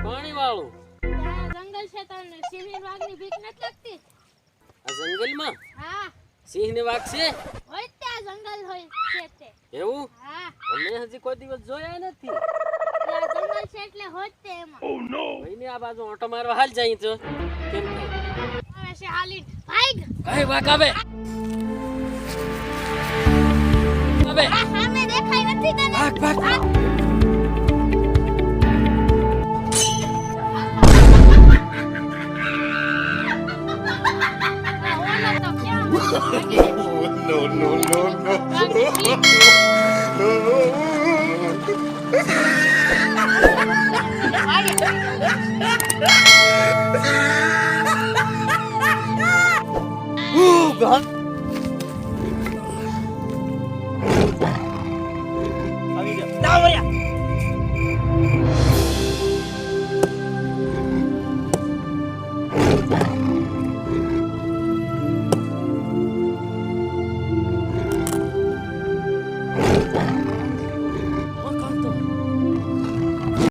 પાણી વાળું જંગલ છે તને સિંહ વાઘની બીક નથી લાગતી? આ જંગલમાં હા સિંહ ને વાઘ છે? હોય ત્યાં જંગલ હોય છે તે. એવું? હા અમે હજી કોઈ દિવસ જોયા નથી. આ જંગલ છે એટલે હોય તે એમાં. ઓ નો ભાઈને આ બાજુ ઓટો મારવા હાલ જાય તો કેમ થાય? આવે છે હાલી ભાગ. ભાઈ વાઘ આવે. આવે આ સામે દેખાય નથી તને? ભાગ ભાગ No, no, no, no. ગણ